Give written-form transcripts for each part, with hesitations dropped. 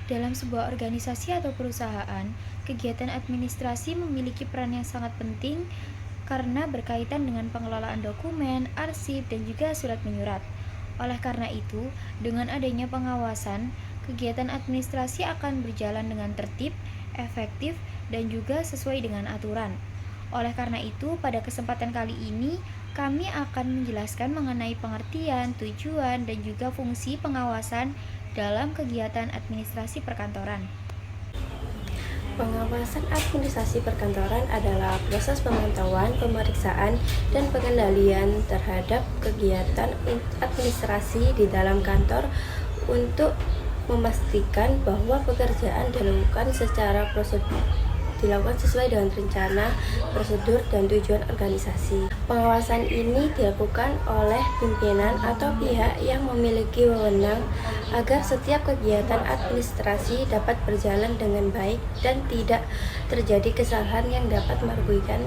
Dalam sebuah organisasi atau perusahaan, kegiatan administrasi memiliki peran yang sangat penting karena berkaitan dengan pengelolaan dokumen, arsip, dan juga surat menyurat. Oleh karena itu, dengan adanya pengawasan, kegiatan administrasi akan berjalan dengan tertib, efektif, dan juga sesuai dengan aturan. Oleh karena itu, pada kesempatan kali ini, kami akan menjelaskan mengenai pengertian, tujuan, dan juga fungsi pengawasan dalam kegiatan administrasi perkantoran. Pengawasan administrasi perkantoran adalah proses pemantauan, pemeriksaan, dan pengendalian terhadap kegiatan administrasi di dalam kantor untuk memastikan bahwa pekerjaan dilakukan sesuai dengan rencana, prosedur, dan tujuan organisasi. Pengawasan ini dilakukan oleh pimpinan atau pihak yang memiliki wewenang agar setiap kegiatan administrasi dapat berjalan dengan baik dan tidak terjadi kesalahan yang dapat merugikan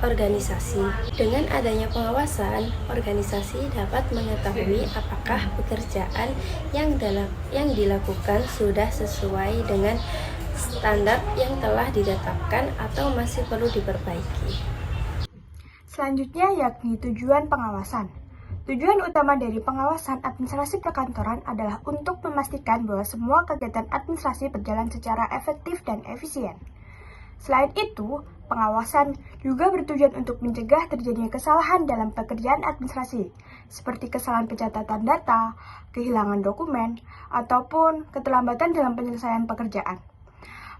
organisasi. Dengan adanya pengawasan, organisasi dapat mengetahui apakah pekerjaan yang dilakukan sudah sesuai dengan standar yang telah ditetapkan atau masih perlu diperbaiki. Selanjutnya yakni tujuan pengawasan. Tujuan utama dari pengawasan administrasi perkantoran adalah untuk memastikan bahwa semua kegiatan administrasi berjalan secara efektif dan efisien. Selain itu, pengawasan juga bertujuan untuk mencegah terjadinya kesalahan dalam pekerjaan administrasi, seperti kesalahan pencatatan data, kehilangan dokumen, ataupun keterlambatan dalam penyelesaian pekerjaan.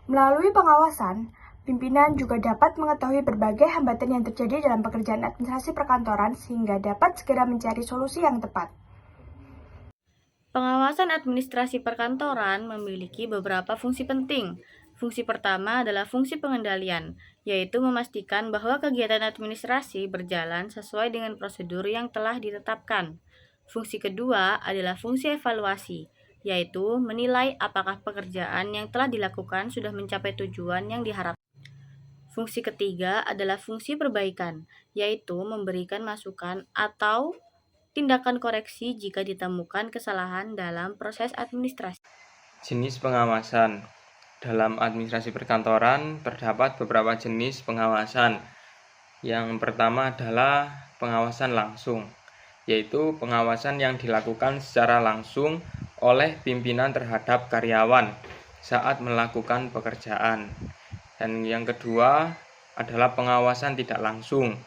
Melalui pengawasan, pimpinan juga dapat mengetahui berbagai hambatan yang terjadi dalam pekerjaan administrasi perkantoran sehingga dapat segera mencari solusi yang tepat. Pengawasan administrasi perkantoran memiliki beberapa fungsi penting. Fungsi pertama adalah fungsi pengendalian, yaitu memastikan bahwa kegiatan administrasi berjalan sesuai dengan prosedur yang telah ditetapkan. Fungsi kedua adalah fungsi evaluasi, yaitu menilai apakah pekerjaan yang telah dilakukan sudah mencapai tujuan yang diharapkan. Fungsi ketiga adalah fungsi perbaikan, yaitu memberikan masukan atau tindakan koreksi jika ditemukan kesalahan dalam proses administrasi. Jenis pengawasan. Dalam administrasi perkantoran terdapat beberapa jenis pengawasan. Yang pertama adalah pengawasan langsung, yaitu pengawasan yang dilakukan secara langsung oleh pimpinan terhadap karyawan saat melakukan pekerjaan. Dan yang kedua adalah pengawasan tidak langsung,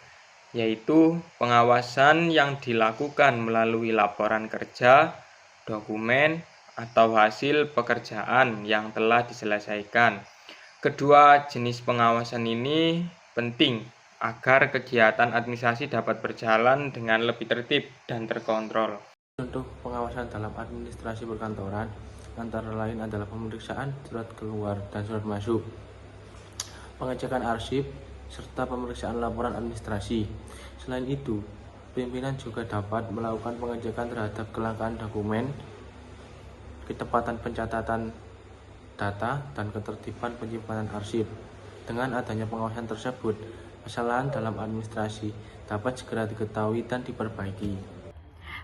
yaitu pengawasan yang dilakukan melalui laporan kerja, dokumen, atau hasil pekerjaan yang telah diselesaikan. Kedua jenis pengawasan ini penting agar kegiatan administrasi dapat berjalan dengan lebih tertib dan terkontrol. Untuk pengawasan dalam administrasi perkantoran, antara lain adalah pemeriksaan surat keluar dan surat masuk, pengecekan arsip, serta pemeriksaan laporan administrasi. Selain itu, pimpinan juga dapat melakukan pengecekan terhadap kelangkaan dokumen, ketepatan pencatatan data, dan ketertiban penyimpanan arsip. Dengan adanya pengawasan tersebut, kesalahan dalam administrasi dapat segera diketahui dan diperbaiki.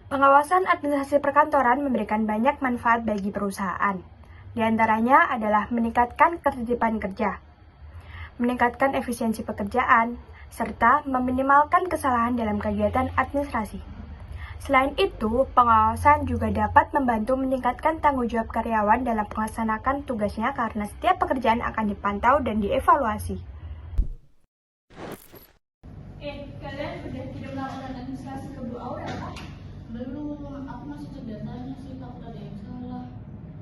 Pengawasan administrasi perkantoran memberikan banyak manfaat bagi perusahaan. Di antaranya adalah meningkatkan ketertiban kerja, meningkatkan efisiensi pekerjaan, serta meminimalkan kesalahan dalam kegiatan administrasi. Selain itu, pengawasan juga dapat membantu meningkatkan tanggung jawab karyawan dalam melaksanakan tugasnya karena setiap pekerjaan akan dipantau dan dievaluasi. Kalian udah kirim laporan administrasi ke Bu Aura kan? Belum, aku masih cek datanya sih, takut ada yang salah.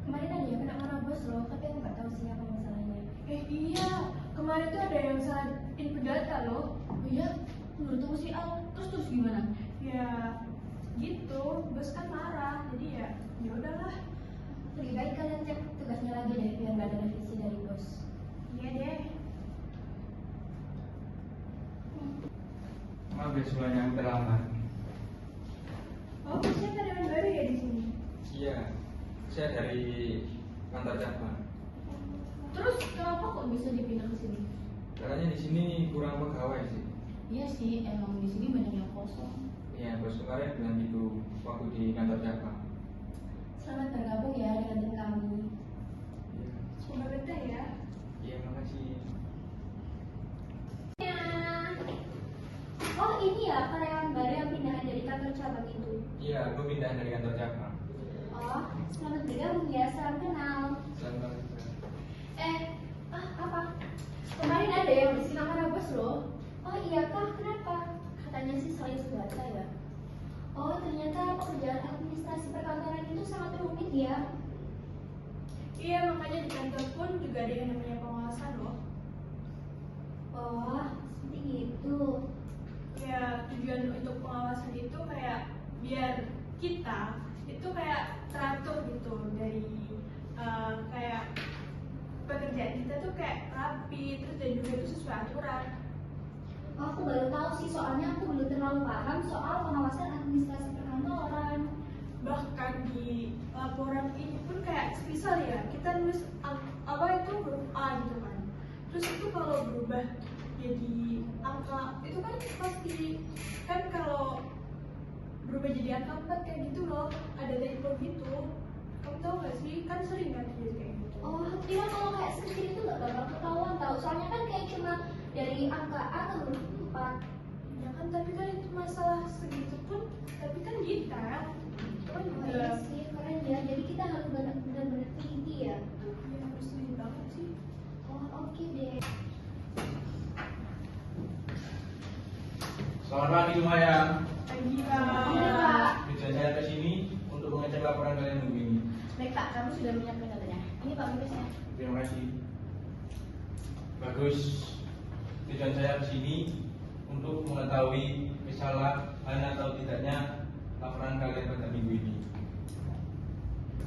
Kemarin ada yang kena marah bos loh, tapi aku nggak tahu sih apa masalahnya. Iya, kemarin tuh ada yang salah input data loh. Oh iya, menurutmu sih Al, terus gimana? Ya, gitu, bos kan marah, jadi ya udahlah. Lebih baik kalian cek tugasnya lagi deh, biar nggak ada revisi dari bos. Iya deh. Maaf ya semuanya yang terlambat. Oh, saya karyawan baru ya di sini. Iya, saya dari kantor cabang. Terus kenapa kok bisa dipindah ke sini? Katanya di sini kurang pegawai sih. Iya sih, emang di sini banyak yang kosong. Iya, bos kemarin bilang gitu waktu di kantor cabang. Selamat bergabung ya dengan tim kami. Iya, Semoga betah ya. iya makasih. Oh ini ya karyawan baru yang pindahan dari kantor cabang itu. Iya, aku pindah dari kantor cabang. Oh, selamat bergabung ya, salam kenal. Selamat. Apa? Kemarin ada yang bersih kamar bos loh. Oh iya kah, kenapa? Katanya sih selain sebaca ya. Oh ternyata pekerjaan administrasi perkantoran itu sangat rumit ya. Iya, makanya di kantor pun juga ada yang namanya pengawasan loh. Oh, seperti itu. Ya, tujuan untuk pengawasan itu kayak biar kita itu kayak teratur gitu dari kayak pekerjaan kita tuh kayak rapi, terus dan juga itu sesuai aturan. Oh, aku baru tahu sih, soalnya aku belum terlalu paham soal pengawasan administrasi perkantoran. Bahkan di laporan ini pun kayak semisal ya kita nulis apa itu huruf A gitu kan, terus itu kalau berubah jadi angka itu kan pasti kan, kalau berubah jadi angka 4 kayak gitu loh, ada typo gitu. Kamu tahu gak sih, kan sering kan terjadi kayak gitu. Oh, kira kalau kayak seperti itu nggak bakal ketahuan tahu. Soalnya kan kayak cuma dari angka A ke huruf 4. Ya kan, tapi kan itu masalah segitu pun tapi kan detail. Kan Oh juga iya sih, keren ya. Jadi kita harus benar-benar teliti ya. ya harus teliti banget sih. Oh, oke deh. Selamat pagi semuanya. Pagi Iya, Pak. Pak. Tujuan saya ke sini untuk mengecek laporan kalian minggu ini. Baik Pak, kamu sudah menyiapkan datanya. Ini Pak Mubesnya. Terima kasih. Bagus. Tujuan saya ke sini untuk mengetahui kesalahan atau tidaknya laporan kalian pada minggu ini.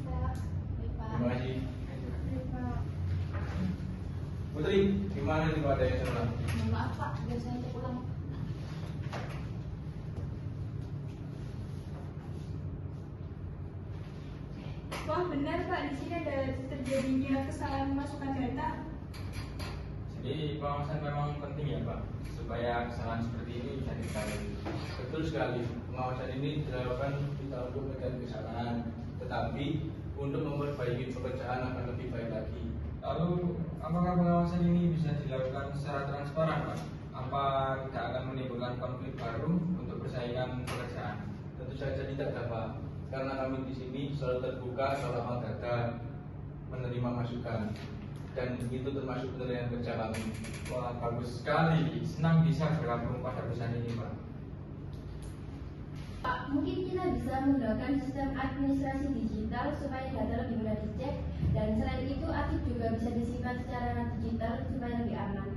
Pak. Baik Pak. Terima kasih. Ya, Pak. Putri, gimana nih kalau ada yang salah? Mohon maaf Pak, biar saya cek ulang. Wah benar Pak, di sini ada terjadinya kesalahan masukkan data. Jadi pengawasan memang penting ya Pak, supaya kesalahan seperti ini bisa diketahui. Betul sekali. Pengawasan ini dilakukan tidak untuk mencari kesalahan, tetapi untuk memperbaiki pekerjaan akan lebih baik lagi. Lalu, apakah pengawasan ini bisa dilakukan secara transparan Pak? Apa tidak akan menimbulkan konflik baru untuk persaingan pekerjaan? Tentu saja tidak dapat, karena kami di sini selalu terbuka soal lapang dada, menerima masukan, dan itu termasuk penilaian kerja kami. Wah, bagus sekali. Senang bisa bergabung pada perusahaan ini Pak. Pak, mungkin kita bisa menggunakan sistem administrasi digital supaya data lebih mudah dicek, dan selain itu arsip juga bisa disimpan secara digital supaya lebih aman.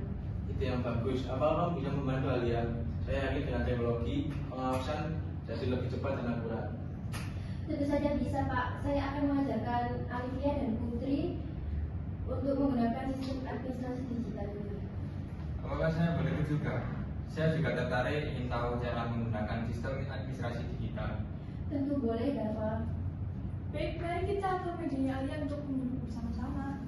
Itu yang bagus. Apa bisa membantu kalian? Saya yakin dengan teknologi pengawasan jadi lebih cepat dan akurat. Tentu saja bisa Pak, saya akan mengajarkan Alivia dan Putri untuk menggunakan sistem administrasi digital ini. Apakah saya boleh ikut juga? Saya juga tertarik ingin tahu cara menggunakan sistem administrasi digital. Tentu boleh Dava. Baik, mari kita ke mejanya Alia untuk duduk bersama-sama.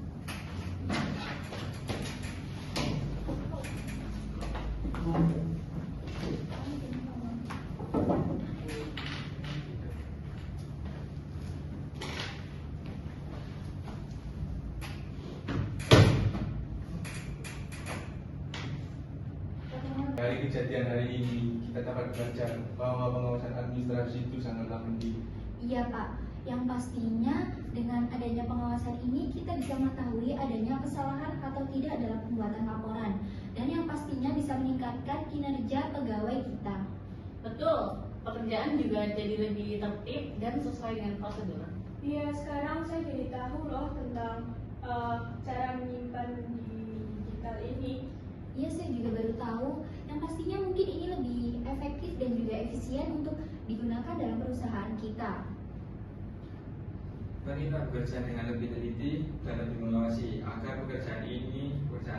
Dari kejadian hari ini, kita dapat belajar bahwa pengawasan administrasi itu sangatlah penting. Iya Pak, yang pastinya dengan adanya pengawasan ini kita bisa mengetahui adanya kesalahan atau tidak dalam pembuatan laporan, dan yang pastinya bisa meningkatkan kinerja pegawai kita. Betul, pekerjaan juga jadi lebih tertib dan sesuai dengan prosedur. Iya, sekarang saya jadi tahu loh tentang cara menyimpan di digital ini. Iya, saya juga baru tahu. Yang pastinya mungkin ini lebih efektif dan juga efisien untuk digunakan dalam perusahaan kita. Mari kita bekerja dengan lebih teliti dan lebih mengawasi agar pekerjaan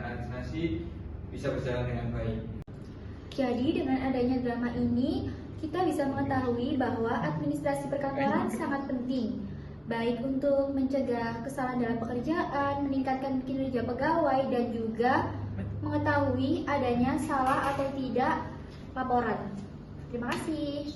administrasi bisa berjalan dengan baik. Jadi dengan adanya drama ini, kita bisa mengetahui bahwa administrasi perkantoran sangat penting, baik untuk mencegah kesalahan dalam pekerjaan, meningkatkan kinerja pegawai, dan juga mengetahui adanya salah atau tidak laporan. Terima kasih.